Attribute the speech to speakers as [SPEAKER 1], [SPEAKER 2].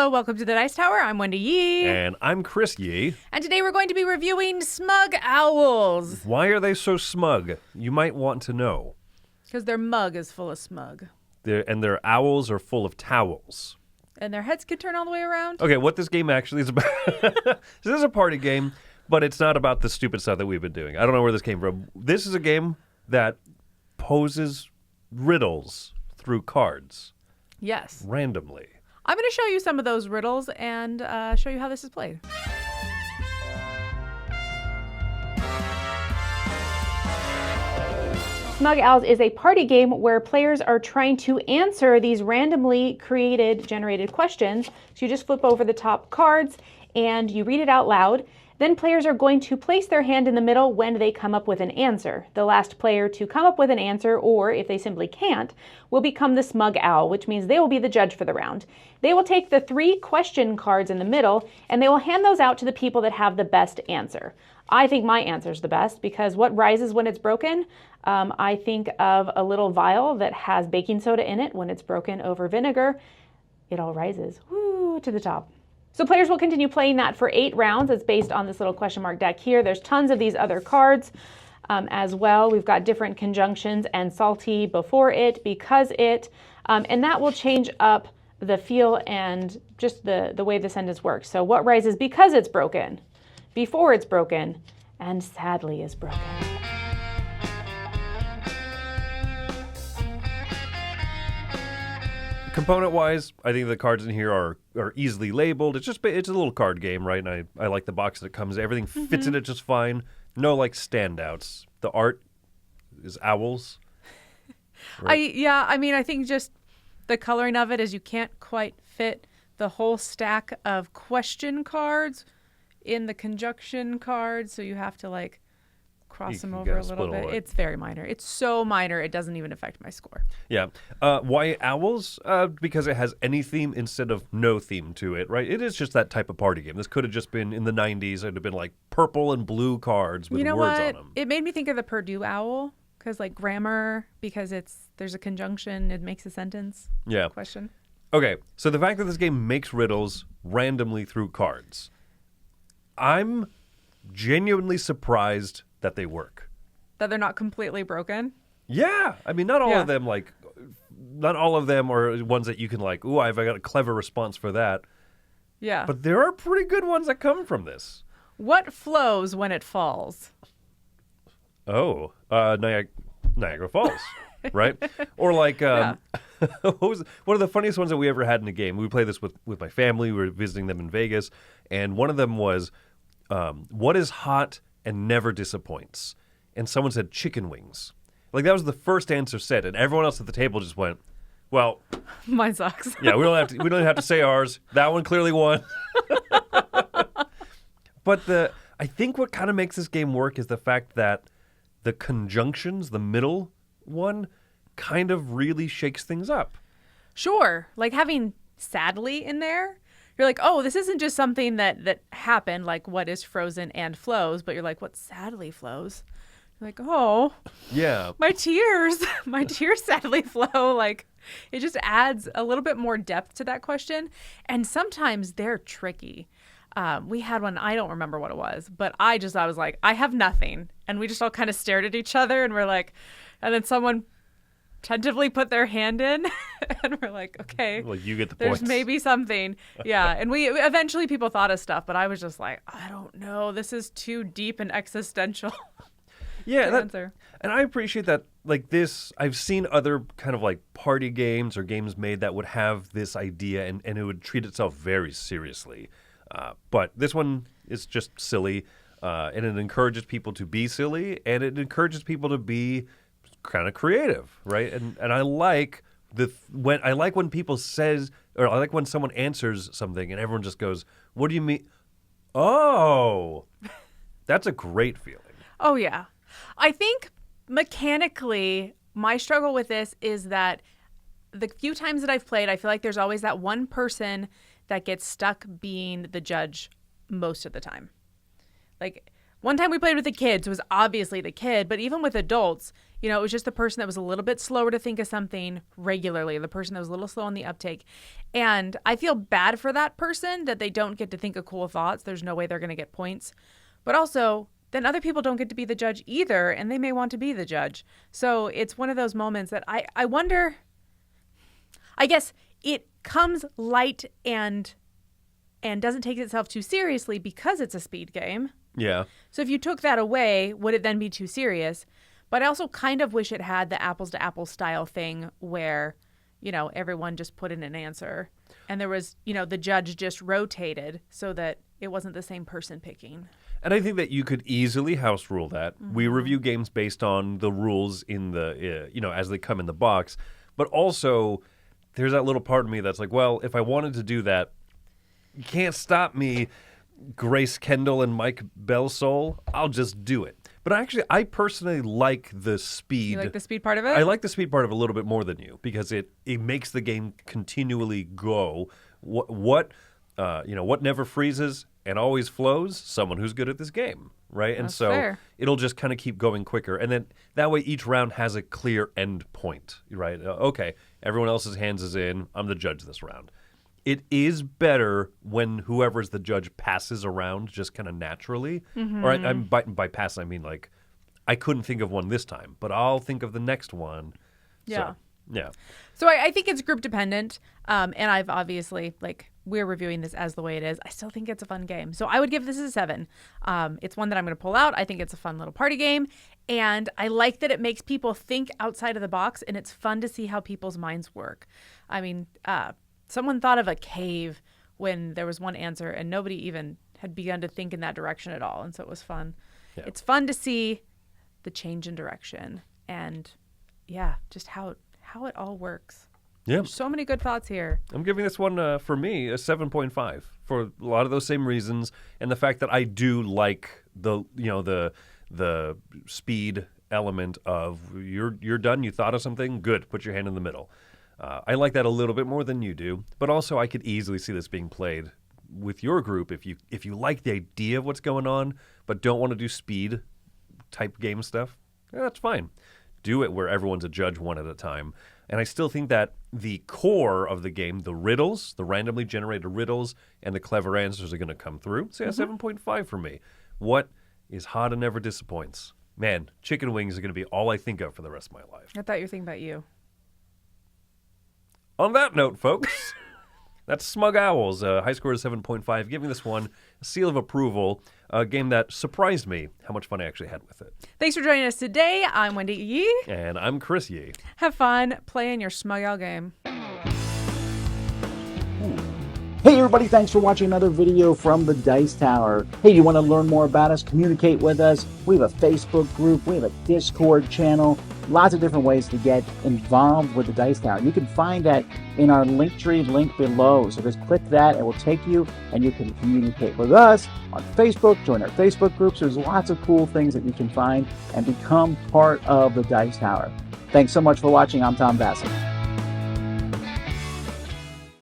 [SPEAKER 1] Hello, welcome to the Dice Tower. I'm Wendy Yi.
[SPEAKER 2] And I'm Chris Yi.
[SPEAKER 1] And today we're going to be reviewing Smug Owls.
[SPEAKER 2] Why are they so smug? You might want to know.
[SPEAKER 1] Because their mug is full of smug.
[SPEAKER 2] Their owls are full of towels.
[SPEAKER 1] And their heads can turn all the way around.
[SPEAKER 2] Okay, what this game actually is about. This is a party game, but it's not about the stupid stuff that we've been doing. I don't know where this came from. This is a game that poses riddles through cards.
[SPEAKER 1] Yes.
[SPEAKER 2] Randomly.
[SPEAKER 1] I'm going to show you some of those riddles and show you how this is played. Smug Owls is a party game where players are trying to answer these randomly generated questions. So you just flip over the top cards and you read it out loud. Then players are going to place their hand in the middle when they come up with an answer. The last player to come up with an answer, or if they simply can't, will become the Smug Owl, which means they will be the judge for the round. They will take the 3 question cards in the middle, and they will hand those out to the people that have the best answer. I think my answer is the best because what rises when it's broken? I think of a little vial that has baking soda in it. When it's broken over vinegar, it all rises to the top. So players will continue playing that for 8 rounds. It's based on this little question mark deck here. There's tons of these other cards as well. We've got different conjunctions and salty before it, because it, and that will change up the feel and just the way the sentence works. So what rises because it's broken, before it's broken, and sadly is broken.
[SPEAKER 2] Component-wise, I think the cards in here are easily labeled. It's a little card game, right? And I like the box that it comes in. Everything fits in it just fine. No, standouts. The art is owls. Right?
[SPEAKER 1] I think just the coloring of it is you can't quite fit the whole stack of question cards in the conjunction cards, so you have to cross them over a little bit. It's very minor. It's so minor it doesn't even affect my score.
[SPEAKER 2] Yeah. Why owls? Because it has any theme instead of no theme to it, right? It is just that type of party game. This could have just been in the 90s. It would have been purple and blue cards with words on them.
[SPEAKER 1] It made me think of the Purdue owl because grammar, because there's a conjunction, it makes a sentence.
[SPEAKER 2] Yeah.
[SPEAKER 1] Question.
[SPEAKER 2] Okay, so the fact that this game makes riddles randomly through cards, I'm genuinely surprised that they work.
[SPEAKER 1] That they're not completely broken?
[SPEAKER 2] Yeah. I mean, not all of them, not all of them are ones that you can ooh, I've got a clever response for that.
[SPEAKER 1] Yeah.
[SPEAKER 2] But there are pretty good ones that come from this.
[SPEAKER 1] What flows when it falls?
[SPEAKER 2] Oh, Niagara Falls, right? Or what was one of the funniest ones that we ever had in a game? We played this with my family. We were visiting them in Vegas, and one of them was, what is hot and never disappoints? And someone said chicken wings. That was the first answer said, and everyone else at the table just went, well,
[SPEAKER 1] mine sucks.
[SPEAKER 2] Yeah, we don't have to say ours. That one clearly won. But I think what kind of makes this game work is the fact that the conjunctions, the middle one, kind of really shakes things up.
[SPEAKER 1] Sure. Having sadly in there, you're like, oh, this isn't just something that happened, what is frozen and flows, but you're like, what sadly flows? You're like, oh,
[SPEAKER 2] yeah,
[SPEAKER 1] my tears sadly flow. It just adds a little bit more depth to that question. And sometimes they're tricky. We had one, I don't remember what it was, but I was like, I have nothing. And we just all kind of stared at each other and we're like, and then someone tentatively put their hand in and we're like, okay,
[SPEAKER 2] well, you get the
[SPEAKER 1] there's
[SPEAKER 2] points.
[SPEAKER 1] Maybe something. Yeah. And we eventually people thought of stuff, but I was just like, I don't know. This is too deep and existential.
[SPEAKER 2] Yeah. And I appreciate that. This, I've seen other kind of party games or games made that would have this idea and it would treat itself very seriously. But this one is just silly, and it encourages people to be silly, and it encourages people to be kind of creative, right? And I like when people says, or I like when someone answers something and everyone just goes, "What do you mean?" Oh, that's a great feeling.
[SPEAKER 1] Oh yeah, I think mechanically my struggle with this is that the few times that I've played, I feel like there's always that one person that gets stuck being the judge most of the time. one time we played with the kids, it was obviously the kid, but even with adults, you know, it was just the person that was a little bit slower to think of something regularly, the person that was a little slow on the uptake. And I feel bad for that person that they don't get to think of cool thoughts. There's no way they're going to get points. But also, then other people don't get to be the judge either, and they may want to be the judge. So it's one of those moments that I wonder, I guess it comes light and doesn't take itself too seriously because it's a speed game.
[SPEAKER 2] Yeah.
[SPEAKER 1] So if you took that away, would it then be too serious? But I also kind of wish it had the apples to apples style thing where, you know, everyone just put in an answer and there was, you know, the judge just rotated so that it wasn't the same person picking.
[SPEAKER 2] And I think that you could easily house rule that. Mm-hmm. We review games based on the rules in the, you know, as they come in the box. But also, there's that little part of me that's like, well, if I wanted to do that, you can't stop me, Grace Kendall and Mike Belsole. I'll just do it. But actually, I personally like the speed.
[SPEAKER 1] You like the speed part of it?
[SPEAKER 2] I like the speed part of it a little bit more than you because it makes the game continually go. What never freezes and always flows? Someone who's good at this game, right? And
[SPEAKER 1] That's
[SPEAKER 2] so
[SPEAKER 1] fair.
[SPEAKER 2] It'll just kind of keep going quicker. And then that way each round has a clear end point, right? Okay, everyone else's hands is in. I'm the judge this round. It is better when whoever's the judge passes around just kind of naturally.
[SPEAKER 1] Mm-hmm.
[SPEAKER 2] Or by pass, I mean like I couldn't think of one this time, but I'll think of the next one.
[SPEAKER 1] Yeah.
[SPEAKER 2] So, yeah.
[SPEAKER 1] So I think it's group dependent. And I've obviously, like, we're reviewing this as the way it is. I still think it's a fun game. So I would give this a 7. It's one that I'm going to pull out. I think it's a fun little party game. And I like that it makes people think outside of the box. And it's fun to see how people's minds work. I mean, someone thought of a cave when there was one answer and nobody even had begun to think in that direction at all. And so it was fun. Yeah. It's fun to see the change in direction and, yeah, just how it all works.
[SPEAKER 2] Yeah.
[SPEAKER 1] There's so many good thoughts here.
[SPEAKER 2] I'm giving this one, for me, a 7.5 for a lot of those same reasons and the fact that I do like the speed element of you're done, you thought of something, good, put your hand in the middle. I like that a little bit more than you do, but also I could easily see this being played with your group if you like the idea of what's going on, but don't want to do speed type game stuff. Yeah, that's fine. Do it where everyone's a judge one at a time. And I still think that the core of the game, the riddles, the randomly generated riddles, and the clever answers are going to come through. So yeah, 7.5 for me. What is hot and never disappoints? Man, chicken wings are going to be all I think of for the rest of my life.
[SPEAKER 1] I thought you were thinking about you.
[SPEAKER 2] On that note, folks, that's Smug Owls, high score is 7.5, giving this one a seal of approval, a game that surprised me how much fun I actually had with it.
[SPEAKER 1] Thanks for joining us today. I'm Wendy Yi.
[SPEAKER 2] And I'm Chris Yi.
[SPEAKER 1] Have fun playing your Smug Owl game.
[SPEAKER 3] Hey everybody, thanks for watching another video from the Dice Tower. Hey, you want to learn more about us, communicate with us? We have a Facebook group, we have a Discord channel, lots of different ways to get involved with the Dice Tower. You can find that in our Linktree link below. So just click that, it will take you and you can communicate with us on Facebook, join our Facebook groups. There's lots of cool things that you can find and become part of the Dice Tower. Thanks so much for watching. I'm Tom Bassett.